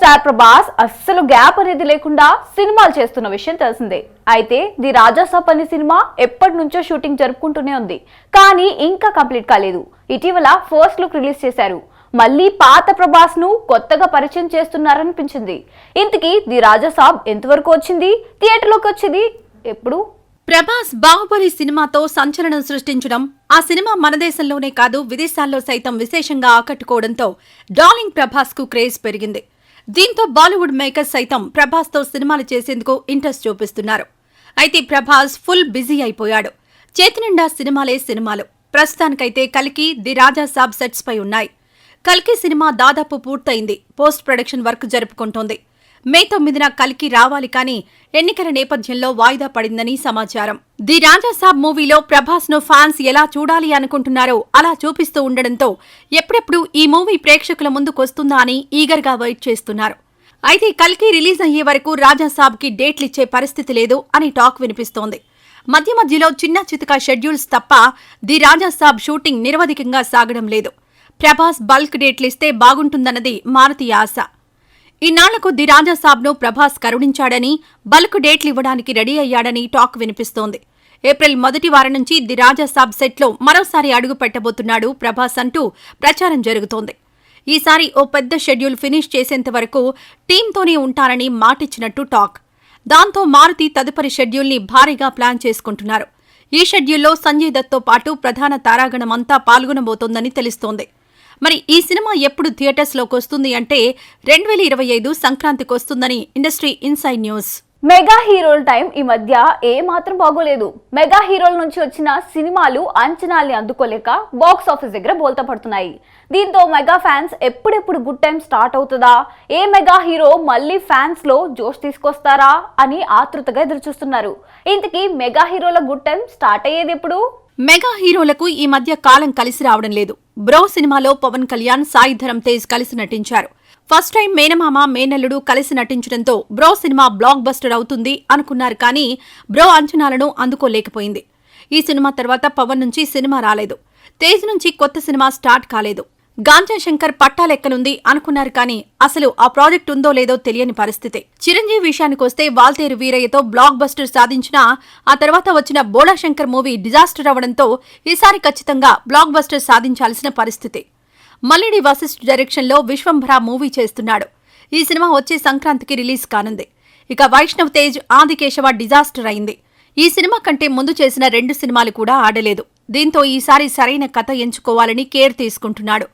Star Prabhas అస్సలు gap అనేది లేకుండా సినిమాలు చేస్తున్న విషయం తెలిసిందే. అయితే ది రాజాసాబ్ అనే సినిమా ఎప్పటి నుంచో షూటింగ్ జరుపుకుంటూనే ఉంది, కానీ ఇంకా కంప్లీట్ కాలేదు. ఇటీవల ఫస్ట్ లుక్ రిలీజ్ చేశారు. మళ్ళీ పాత ప్రభాస్ ను కొత్తగా పరిచయం చేస్తున్నారనిపించింది. ఇంతకీ ది రాజాసాబ్ ఎంతవరకు వచ్చింది, థియేటర్లోకి వచ్చింది ఎప్పుడు? ప్రభాస్ బాహుబలి సినిమాతో సంచలనం సృష్టించడం, ఆ సినిమా మన దేశంలోనే కాదు విదేశాల్లో సైతం విశేషంగా ఆకట్టుకోవడంతో డార్లింగ్ ప్రభాస్ కు క్రేజ్ పెరిగింది. దీంతో బాలీవుడ్ మేకర్స్ సైతం ప్రభాస్ తో సినిమాలు చేసేందుకు ఇంట్రెస్ట్ చూపిస్తున్నారు. అయితే ప్రభాస్ ఫుల్ బిజీ అయిపోయాడు. చేతి నిండా సినిమాలు. ప్రస్తుతానికైతే కల్కి ది రాజాసాబ్ సెట్స్ పై ఉన్నాయి. కల్కి సినిమా దాదాపు పూర్తయింది. పోస్ట్ ప్రొడక్షన్ వర్క్ జరుపుకుంటోంది. మే 9న కల్కి రావాలి, కానీ ఎన్నికల నేపథ్యంలో వాయిదా పడిందని సమాచారం. ది రాజాసాబ్ మూవీలో ప్రభాస్ ను ఫ్యాన్స్ ఎలా చూడాలి అనుకుంటున్నారో అలా చూపిస్తూ ఉండడంతో ఎప్పుడెప్పుడు ఈ మూవీ ప్రేక్షకుల ముందుకొస్తుందా అని ఈగర్ గా వెయిట్ చేస్తున్నారు. అయితే కల్కి రిలీజ్ అయ్యే వరకు రాజాసాబ్ కి డేట్లిచ్చే పరిస్థితి లేదు అని టాక్ వినిపిస్తోంది. మధ్యలో చిన్న చితక షెడ్యూల్స్ తప్ప ది రాజాసాబ్ షూటింగ్ నిరవధికంగా సాగడం లేదు. ప్రభాస్ బల్క్ డేట్లిస్తే బాగుంటుందన్నది మారుతి ఆశ. ఇన్నాళ్లకు ది రాజాసాబ్ ను ప్రభాస్ కరుణించాడని, బల్క్ డేట్లు ఇవ్వడానికి రెడీ అయ్యాడని టాక్ వినిపిస్తోంది. ఏప్రిల్ మొదటి వారం నుంచి ది రాజాసాబ్ సెట్లో మరోసారి అడుగు పెట్టబోతున్నాడు ప్రభాస్ అంటూ ప్రచారం జరుగుతోంది. ఈసారి ఓ పెద్ద షెడ్యూల్ ఫినిష్ చేసేంత వరకు టీంతోనే ఉంటారని మాటిచ్చినట్టు టాక్. దాంతో మారుతి తదుపరి షెడ్యూల్ని భారీగా ప్లాన్ చేసుకుంటున్నారు. ఈ షెడ్యూల్లో సంజయ్ దత్తో పాటు ప్రధాన తారాగణమంతా పాల్గొనబోతోందని తెలుస్తోంది. మరి ఈ సినిమా ఎప్పుడు థియేటర్స్లోకి వస్తుంది అంటే 2025 సంక్రాంతికి వస్తుందని ఇండస్ట్రీ ఇన్సైడ్ న్యూస్. మెగా హీరోల టైం ఈ మధ్య ఏ మాత్రం బాగోలేదు. మెగా హీరోల నుంచి వచ్చిన సినిమాలు అంచనాల్ని అందుకోలేక బాక్స్ ఆఫీస్ దగ్గర బోల్తా పడుతున్నాయి. దీంతో మెగా ఫ్యాన్స్ ఎప్పుడెప్పుడు గుడ్ టైం స్టార్ట్ అవుతుందా, ఏ మెగా హీరో మళ్ళీ ఫ్యాన్స్ లో జోష్ తీసుకొస్తారా అని ఆతృతగా ఎదురుచూస్తున్నారు. ఇంతకీ మెగా హీరోల గుడ్ టైం స్టార్ట్ అయ్యేది ఎప్పుడు? మెగా హీరోలకు ఈ మధ్య కాలం కలిసి రావడం లేదు. బ్రో సినిమాలో పవన్ కళ్యాణ్, సాయి ధరమ్ తేజ్ కలిసి నటించారు. ఫస్ట్ టైం మేనమామ మేనల్లుడు కలిసి నటించడంతో బ్రో సినిమా బ్లాక్ బస్టర్ అవుతుంది అనుకున్నారు, కానీ బ్రో అంచనాలను అందుకోలేకపోయింది. ఈ సినిమా తర్వాత పవన్ నుంచి సినిమా రాలేదు. తేజ్ నుంచి కొత్త సినిమా స్టార్ట్ కాలేదు. గాంజా శంకర్ పట్టాలెక్కనుంది అనుకున్నారు, కానీ అసలు ఆ ప్రాజెక్ట్ ఉందో లేదో తెలియని పరిస్థితి. చిరంజీవి విషయానికొస్తే వాల్తేరు వీరయ్యతో బ్లాక్ బస్టర్ సాధించినా ఆ తర్వాత వచ్చిన బోళా శంకర్ మూవీ డిజాస్టర్ అవడంతో ఈసారి ఖచ్చితంగా బ్లాక్ బస్టర్ సాధించాల్సిన పరిస్థితి. మల్లిడి వశిష్ఠ్ డైరెక్షన్లో విశ్వంభర మూవీ చేస్తున్నాడు. ఈ సినిమా వచ్చే సంక్రాంతికి రిలీజ్ కానుంది. ఇక వైష్ణవ్ తేజ్ ఆదికేశవ డిజాస్టర్ అయింది. ఈ సినిమా కంటే ముందు చేసిన 2 సినిమాలు కూడా ఆడలేదు. దీంతో ఈసారి సరైన కథ ఎంచుకోవాలని కేర్ తీసుకుంటున్నాడు.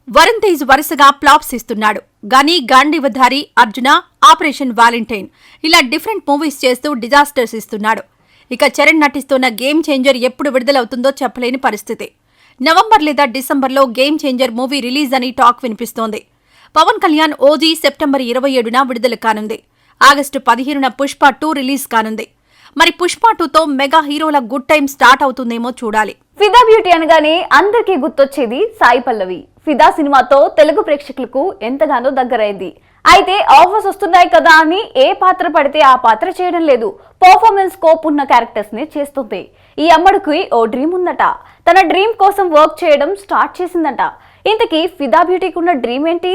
వరుణ్ తేజ్ వరుసగా ఫ్లాప్స్ ఇస్తున్నాడు. గని, గాంధీవధారి, అర్జున, ఆపరేషన్ వాలంటైన్ ఇలా డిఫరెంట్ మూవీస్ చేస్తూ డిజాస్టర్స్ ఇస్తున్నాడు. ఇక చరణ్ నటిస్తున్న గేమ్ చేంజర్ ఎప్పుడు విడుదలవుతుందో చెప్పలేని పరిస్థితి. నవంబర్ లేదా డిసెంబర్లో గేమ్ చేంజర్ మూవీ రిలీజ్ అని టాక్ వినిపిస్తోంది. పవన్ కళ్యాణ్ ఓజీ సెప్టెంబర్ 27న విడుదల కానుంది. ఆగస్టు 15న పుష్ప 2 రిలీజ్ కానుంది. మరి పుష్ప 2తో మెగా హీరోల గుడ్ టైం స్టార్ట్ అవుతుందేమో చూడాలి. ఫిదా బ్యూటీ అనగానే అందరికీ గుర్తొచ్చేది సాయి పల్లవి. ఫిదా సినిమాతో తెలుగు ప్రేక్షకులకు ఎంతగానో దగ్గరైంది. అయితే ఆఫర్స్ వస్తున్నాయి కదా అని ఏ పాత్ర పడితే ఆ పాత్ర చేయడం లేదు. పర్ఫార్మెన్స్ స్కోప్ ఉన్న క్యారెక్టర్స్ ని చేస్తుంది. ఈ అమ్మడికి ఓ డ్రీమ్ ఉందట. తన డ్రీమ్ కోసం వర్క్ చేయడం స్టార్ట్ చేసిందట. ఇంతకీ ఫిదా బ్యూటీకి ఉన్న డ్రీమ్ ఏంటి?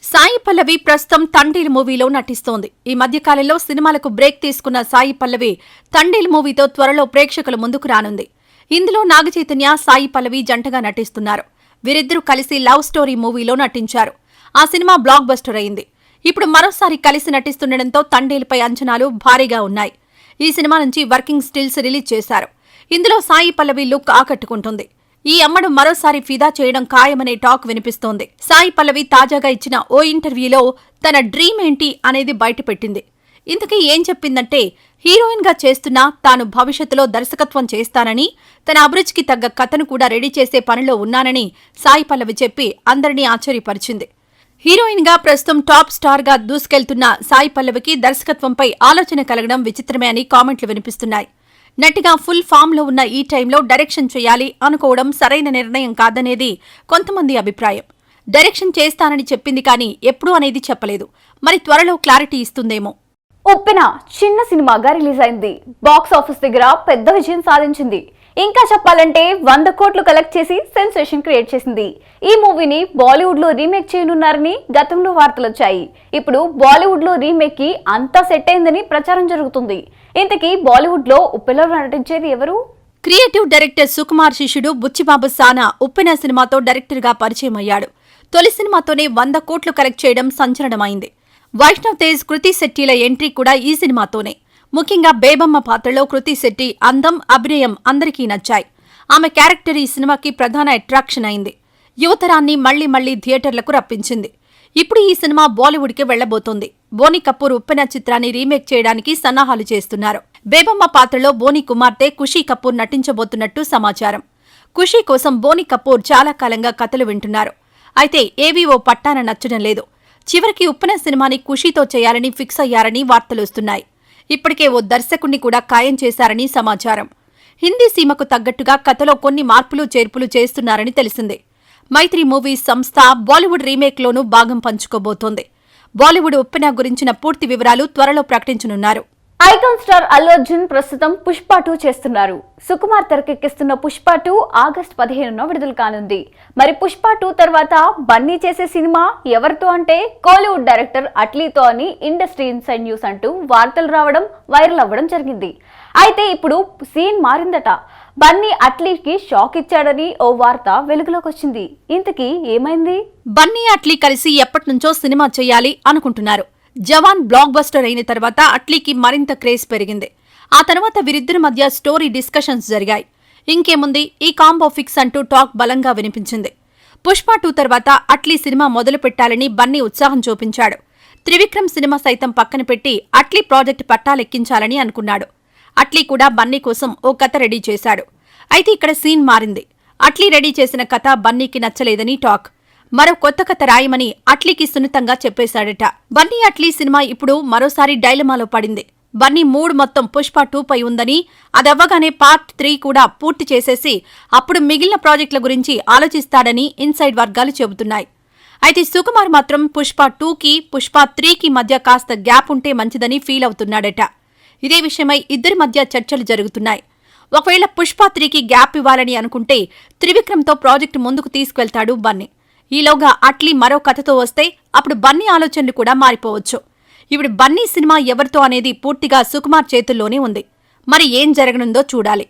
సాయి పల్లవి ప్రస్తుతం తండేల్ మూవీలో నటిస్తోంది. ఈ మధ్యకాలంలో సినిమాలకు బ్రేక్ తీసుకున్న సాయి పల్లవి తండేల్ మూవీతో త్వరలో ప్రేక్షకుల ముందుకు రానుంది. ఇందులో నాగచైతన్య, సాయి పల్లవి జంటగా నటిస్తున్నారు. వీరిద్దరూ కలిసి లవ్ స్టోరీ మూవీలో నటించారు. ఆ సినిమా బ్లాక్ బస్టర్ అయింది. ఇప్పుడు మరోసారి కలిసి నటిస్తుండటంతో తండేల్పై అంచనాలు భారీగా ఉన్నాయి. ఈ సినిమా నుంచి వర్కింగ్ స్టిల్స్ రిలీజ్ చేశారు. ఇందులో సాయి పల్లవి లుక్ ఆకట్టుకుంటుంది. ఈ అమ్మడు మరోసారి ఫిదా చేయడం ఖాయమనే టాక్ వినిపిస్తోంది. సాయి పల్లవి తాజాగా ఇచ్చిన ఓ ఇంటర్వ్యూలో తన డ్రీమ్ ఏంటి అనేది బయటపెట్టింది. ఇంతకీ ఏం చెప్పిందంటే, హీరోయిన్ గా చేస్తున్నా తాను భవిష్యత్తులో దర్శకత్వం చేస్తానని, తన అభిరుచికి తగ్గ కథను కూడా రెడీ చేసే పనిలో ఉన్నానని సాయి పల్లవి చెప్పి అందరినీ ఆశ్చర్యపరిచింది. హీరోయిన్ గా ప్రస్తుతం టాప్ స్టార్ గా దూసుకెళ్తున్న సాయి పల్లవికి దర్శకత్వంపై ఆలోచన కలగడం విచిత్రమే అని కామెంట్లు వినిపిస్తున్నాయి. నటిగా ఫుల్ ఫామ్ లో ఉన్న ఈ టైంలో డైరెక్షన్ చేయాలి అనుకోవడం సరైన నిర్ణయం కాదనేది కొంతమంది అభిప్రాయం. డైరెక్షన్ చేస్తానని చెప్పింది, కానీ ఎప్పుడు అనేది చెప్పలేదు. మరి త్వరలో క్లారిటీ ఇస్తుందేమో. ఉప్పెన చిన్న సినిమాగా రిలీజ్ అయింది. బాక్స్ ఆఫీస్ దగ్గర పెద్ద విజయం సాధించింది. ఇంకా చెప్పాలంటే 100 కోట్లు కలెక్ట్ చేసి సెన్సేషన్ క్రియేట్ చేసింది. ఈ మూవీని బాలీవుడ్ లో రీమేక్ చేయనున్నారని గతంలో వార్తలు వచ్చాయి. ఇప్పుడు బాలీవుడ్ లో రీమేక్ కి అంతా సెట్ అయిందని ప్రచారం జరుగుతుంది. ఇంతకీ బాలీవుడ్ లో ఉప్పెలో నటించేది ఎవరు? క్రియేటివ్ డైరెక్టర్ సుకుమార్ శిష్యుడు బుచ్చిబాబు సానా ఉప్పెన సినిమాతో డైరెక్టర్ గా పరిచయం అయ్యాడు. తొలి సినిమాతోనే 100 కోట్లు కలెక్ట్ చేయడం సంచలనమైంది. వైష్ణవ్ తేజ్, కృతి శెట్టిల ఎంట్రీ కూడా ఈ సినిమాతోనే. ముఖ్యంగా బేబమ్మ పాత్రలో కృతి శెట్టి అందం, అభినయం అందరికీ నచ్చాయి. ఆమె క్యారెక్టర్ ఈ సినిమాకి ప్రధాన అట్రాక్షన్ అయింది. యువతరాన్ని మళ్లీ థియేటర్లకు రప్పించింది. ఇప్పుడు ఈ సినిమా బాలీవుడ్కి వెళ్లబోతోంది. బోని కపూర్ ఉప్పెన చిత్రాన్ని రీమేక్ చేయడానికి సన్నాహాలు చేస్తున్నారు. బేబమ్మ పాత్రలో బోని కుమార్తె ఖుషీ కపూర్ నటించబోతున్నట్టు సమాచారం. ఖుషీ కోసం బోని కపూర్ చాలా కాలంగా కథలు వింటున్నారు. అయితే ఏవీఓ పట్టాన నచ్చడం లేదు. చివరికి ఉప్పెన సినిమాని ఖుషీతో చేయాలని ఫిక్స్ అయ్యారని వార్తలొస్తున్నాయి. ఇప్పటికే ఓ దర్శకుణ్ణి కూడా ఖాయం చేశారని సమాచారం. హిందీ సీమకు తగ్గట్టుగా కథలో కొన్ని మార్పులు చేర్పులు చేస్తున్నారని తెలిసింది. మైత్రి మూవీస్ సంస్థ బాలీవుడ్ రీమేక్లోనూ భాగం పంచుకోబోతోంది. బాలీవుడ్ ఉప్పెన గురించిన పూర్తి వివరాలు త్వరలో ప్రకటించనున్నారు. ఐకాన్ స్టార్ అల్లు అర్జున్ ప్రస్తుతం పుష్ప 2 చేస్తున్నారు. సుకుమార్ తెరకెక్కిస్తున్న పుష్ప 2 ఆగస్టు 15న విడుదల కానుంది. మరి పుష్ప 2 తర్వాత బన్నీ చేసే సినిమా ఎవరితో అంటే కోలీవుడ్ డైరెక్టర్ అట్లీతో అని ఇండస్ట్రీ ఇన్సైడ్ న్యూస్ అంటూ వార్తలు రావడం, వైరల్ అవ్వడం జరిగింది. అయితే ఇప్పుడు సీన్ మారిందట. బన్నీ అట్లీకి షాక్ ఇచ్చాడని ఓ వార్త వెలుగులోకి వచ్చింది. ఇంతకీ ఏమైంది? బన్నీ అట్లీ కలిసి ఎప్పటినుంచో సినిమా చేయాలి అనుకుంటున్నారు. జవాన్ బ్లాక్ బస్టర్ అయిన తర్వాత అట్లీకి మరింత క్రేజ్ పెరిగింది. ఆ తర్వాత వీరిద్దరి మధ్య స్టోరీ డిస్కషన్స్ జరిగాయి. ఇంకేముంది, ఈ కాంబో ఫిక్స్ అంటూ టాక్ బలంగా వినిపించింది. పుష్ప 2 తర్వాత అట్లీ సినిమా మొదలు పెట్టాలని బన్నీ ఉత్సాహం చూపించాడు. త్రివిక్రమ్ సినిమా సైతం పక్కన పెట్టి అట్లీ ప్రాజెక్ట్ పట్టాలెక్కించాలని అనుకున్నాడు. అట్లీ కూడా బన్నీ కోసం ఓ కథ రెడీ చేశాడు. అయితే ఇక్కడ సీన్ మారింది. అట్లీ రెడీ చేసిన కథ బన్నీకి నచ్చలేదని టాక్. మరో కొత్త కథ రాయమని అట్లీకి సున్నితంగా చెప్పేశాడట. బన్నీ అట్లీ సినిమా ఇప్పుడు మరోసారి డైలమాలో పడింది. బన్నీ మూడ్ మొత్తం పుష్ప 2 పై ఉందని, అదవ్వగానే పార్ట్ 3 కూడా పూర్తి చేసేసి అప్పుడు మిగిలిన ప్రాజెక్టుల గురించి ఆలోచిస్తాడని ఇన్సైడ్ వర్గాలు చెబుతున్నాయి. అయితే సుకుమార్ మాత్రం పుష్ప 2కి పుష్ప 3కి మధ్య కాస్త గ్యాప్ ఉంటే మంచిదని ఫీల్ అవుతున్నాడట. ఇదే విషయమై ఇద్దరి మధ్య చర్చలు జరుగుతున్నాయి. ఒకవేళ పుష్ప 3కి గ్యాప్ ఇవ్వాలని అనుకుంటే త్రివిక్రమ్తో ప్రాజెక్టు ముందుకు తీసుకువెళ్తాడు బన్నీ. ఈలోగా అట్లీ మరో కథతో వస్తే అప్పుడు బన్నీ ఆలోచనలు కూడా మారిపోవచ్చు. ఇప్పుడు బన్నీ సినిమా ఎవరితో అనేది పూర్తిగా సుకుమార్ చేతుల్లోనే ఉంది. మరి ఏం జరగనుందో చూడాలి.